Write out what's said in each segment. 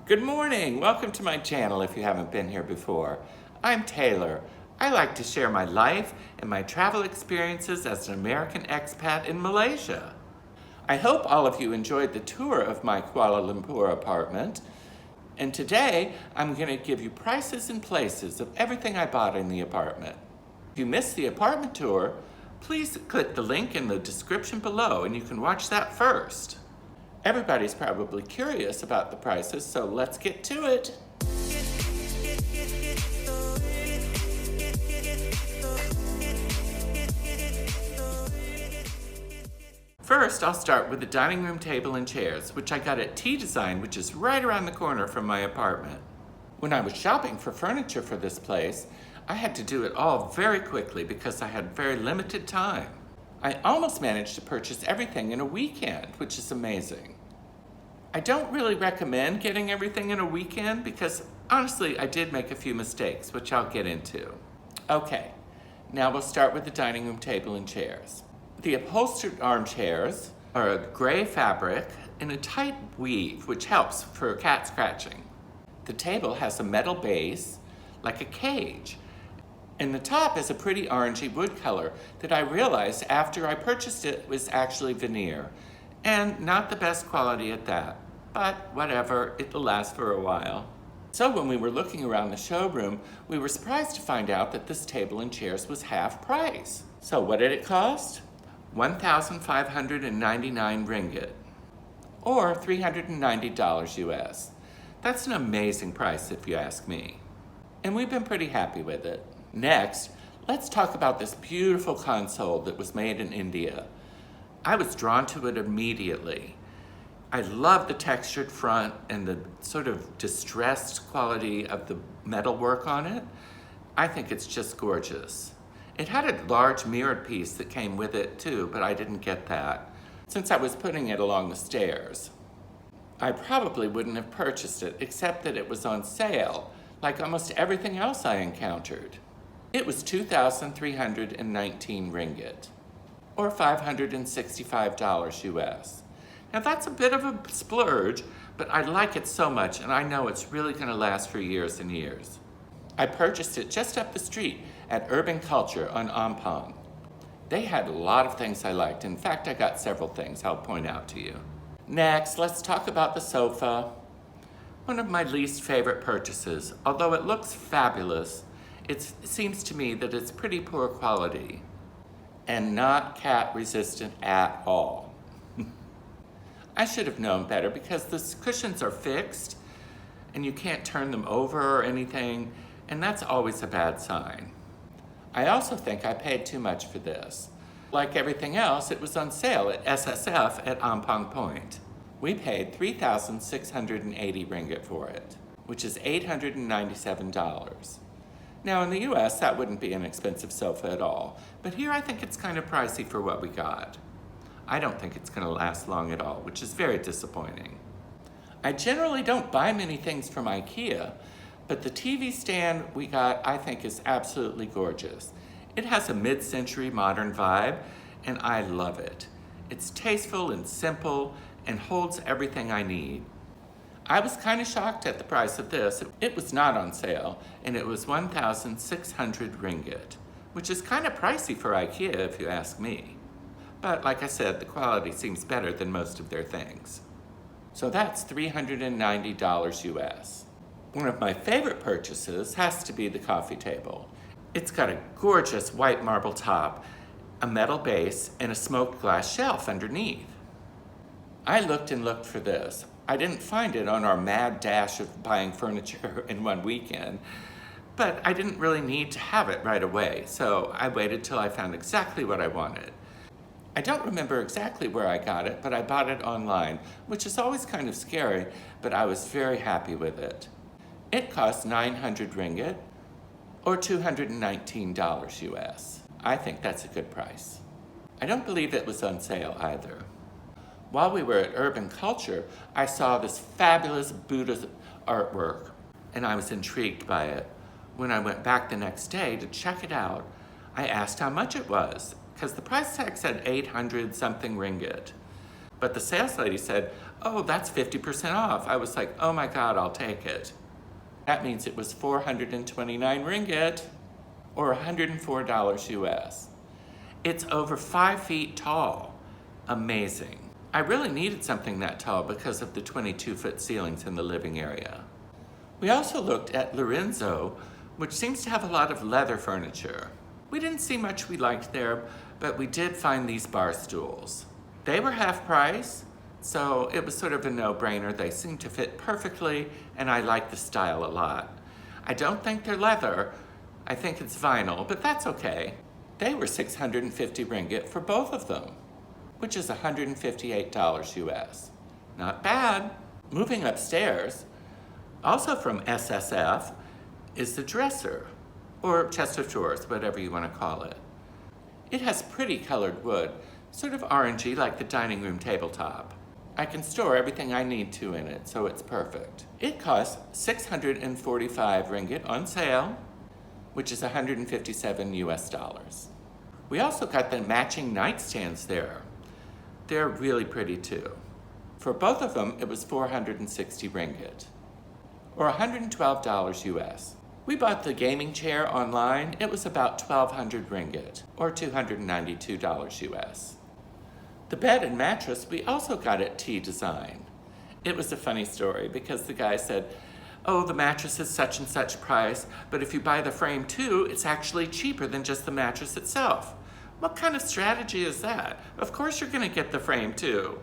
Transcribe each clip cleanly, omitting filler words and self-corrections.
Good morning. Welcome to my channel if you haven't been here before. I'm Taylor. I like to share my life and my travel experiences as an American expat in Malaysia. I hope all of you enjoyed the tour of my Kuala Lumpur apartment. And today, I'm going to give you prices and places of everything I bought in the apartment. If you missed the apartment tour, please click the link in the description below and you can watch that first. Everybody's probably curious about the prices, so let's get to it. First, I'll start with the dining room table and chairs, which I got at T Design, which is right around the corner from my apartment. When I was shopping for furniture for this place, I had to do it all very quickly because I had very limited time. I almost managed to purchase everything in a weekend, which is amazing. I don't really recommend getting everything in a weekend because honestly, I did make a few mistakes, which I'll get into. Okay, now we'll start with the dining room table and chairs. The upholstered armchairs are a gray fabric and a tight weave, which helps for cat scratching. The table has a metal base, like a cage, and the top is a pretty orangey wood color that I realized after I purchased it was actually veneer, and not the best quality at that, but whatever, it'll last for a while. So when we were looking around the showroom, we were surprised to find out that this table and chairs was half price. So what did it cost? 1,599 ringgit, or $390 US. That's an amazing price if you ask me. And we've been pretty happy with it. Next, let's talk about this beautiful console that was made in India. I was drawn to it immediately. I love the textured front and the sort of distressed quality of the metalwork on it. I think it's just gorgeous. It had a large mirrored piece that came with it too, but I didn't get that since I was putting it along the stairs. I probably wouldn't have purchased it except that it was on sale, like almost everything else I encountered. It was 2,319 ringgit, or $565 US. Now that's a bit of a splurge, but I like it so much and I know it's really gonna last for years and years. I purchased it just up the street at Urban Culture on Ampang. They had a lot of things I liked. In fact, I got several things I'll point out to you. Next, let's talk about the sofa. One of my least favorite purchases. Although it looks fabulous, it seems to me that it's pretty poor quality and not cat resistant at all. I should have known better because the cushions are fixed and you can't turn them over or anything, and that's always a bad sign. I also think I paid too much for this. Like everything else, it was on sale at SSF at Ampang Point. We paid 3,680 ringgit for it, which is $897. Now in the US, that wouldn't be an expensive sofa at all, but here I think it's kind of pricey for what we got. I don't think it's gonna last long at all, which is very disappointing. I generally don't buy many things from Ikea, but the TV stand we got, I think, is absolutely gorgeous. It has a mid-century modern vibe, and I love it. It's tasteful and simple and holds everything I need. I was kind of shocked at the price of this. It was not on sale, and it was 1,600 ringgit, which is kind of pricey for Ikea if you ask me. But like I said, the quality seems better than most of their things. So that's $390 US. One of my favorite purchases has to be the coffee table. It's got a gorgeous white marble top, a metal base, and a smoked glass shelf underneath. I looked and looked for this. I didn't find it on our mad dash of buying furniture in one weekend, but I didn't really need to have it right away, so I waited till I found exactly what I wanted. I don't remember exactly where I got it, but I bought it online, which is always kind of scary, but I was very happy with it. It cost 900 ringgit, or $219 US. I think that's a good price. I don't believe it was on sale either. While we were at Urban Culture, I saw this fabulous Buddha artwork, and I was intrigued by it. When I went back the next day to check it out, I asked how much it was, because the price tag said 800 something ringgit. But the sales lady said, "Oh, that's 50% off." I was like, "Oh my God, I'll take it." That means it was 429 ringgit, or $104 US. It's over 5 feet tall. Amazing. I really needed something that tall because of the 22-foot ceilings in the living area. We also looked at Lorenzo, which seems to have a lot of leather furniture. We didn't see much we liked there, but we did find these bar stools. They were half price, so it was sort of a no-brainer. They seemed to fit perfectly, and I like the style a lot. I don't think they're leather. I think it's vinyl, but that's okay. They were 650 ringgit for both of them, which is $158 US. Not bad. Moving upstairs, also from SSF, is the dresser, or chest of drawers, whatever you want to call it. It has pretty colored wood, sort of orangey like the dining room tabletop. I can store everything I need to in it, so it's perfect. It costs 645 ringgit on sale, which is 157 US dollars. We also got the matching nightstands there. They're really pretty too. For both of them, it was 460 ringgit, or $112 US. We bought the gaming chair online. It was about 1,200 ringgit, or $292 US. The bed and mattress we also got at T Design. It was a funny story because the guy said, "Oh, the mattress is such and such price, but if you buy the frame too, it's actually cheaper than just the mattress itself." What kind of strategy is that? Of course you're gonna get the frame too.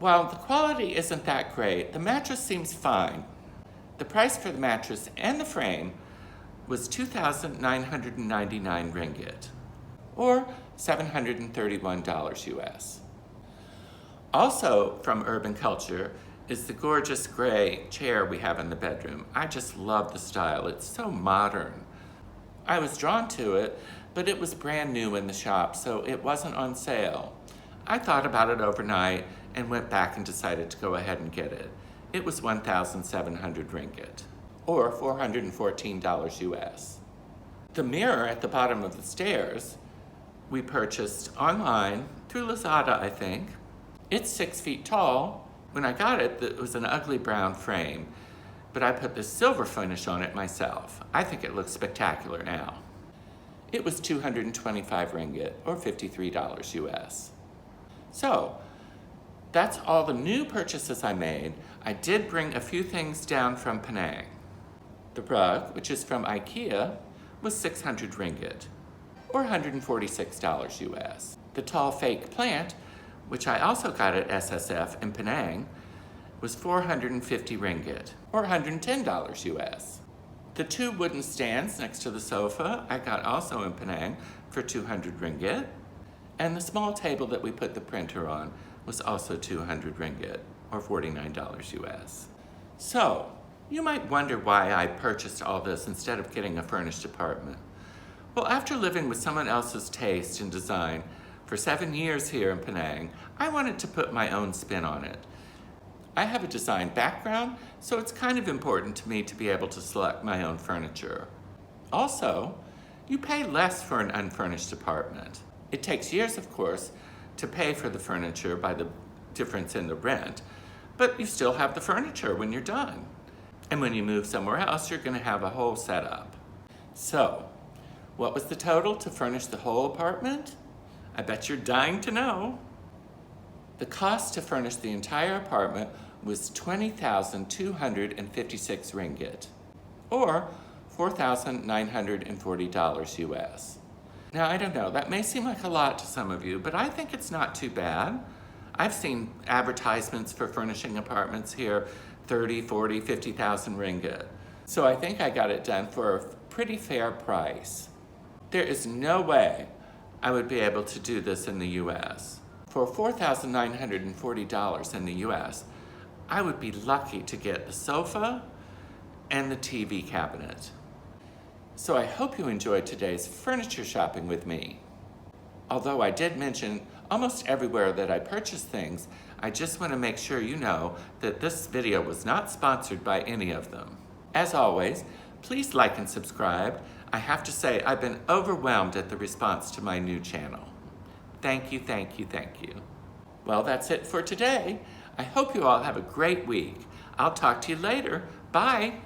While the quality isn't that great, the mattress seems fine. The price for the mattress and the frame was 2,999 ringgit, or $731 US. Also from Urban Culture is the gorgeous gray chair we have in the bedroom. I just love the style. It's so modern. I was drawn to it, but it was brand new in the shop, so it wasn't on sale. I thought about it overnight and went back and decided to go ahead and get it. It was 1,700 ringgit, or $414 US. The mirror at the bottom of the stairs we purchased online through Lazada, I think. It's 6 feet tall. When I got it, it was an ugly brown frame, but I put this silver finish on it myself. I think it looks spectacular now. It was 225 ringgit, or $53 US. So, that's all the new purchases I made. I did bring a few things down from Penang. The rug, which is from Ikea, was 600 ringgit, or $146 US. The tall fake plant, which I also got at SSF in Penang, was 450 ringgit, or $110 US. The 2 wooden stands next to the sofa I got also in Penang for 200 ringgit, and the small table that we put the printer on was also 200 ringgit, or $49 US. So, you might wonder why I purchased all this instead of getting a furnished apartment. Well, after living with someone else's taste and design for 7 years here in Penang, I wanted to put my own spin on it. I have a design background, so it's kind of important to me to be able to select my own furniture. Also, you pay less for an unfurnished apartment. It takes years, of course, to pay for the furniture by the difference in the rent, but you still have the furniture when you're done. And when you move somewhere else, you're gonna have a whole setup. So, what was the total to furnish the whole apartment? I bet you're dying to know. The cost to furnish the entire apartment was 20,256 ringgit, or $4,940 US. Now, I don't know, that may seem like a lot to some of you, but I think it's not too bad. I've seen advertisements for furnishing apartments here, 30, 40, 50,000 ringgit. So I think I got it done for a pretty fair price. There is no way I would be able to do this in the US. For $4,940 in the US, I would be lucky to get the sofa and the TV cabinet. So I hope you enjoyed today's furniture shopping with me. Although I did mention almost everywhere that I purchased things, I just want to make sure you know that this video was not sponsored by any of them. As always, please like and subscribe. I have to say, I've been overwhelmed at the response to my new channel. Thank you, thank you, thank you. Well, that's it for today. I hope you all have a great week. I'll talk to you later. Bye.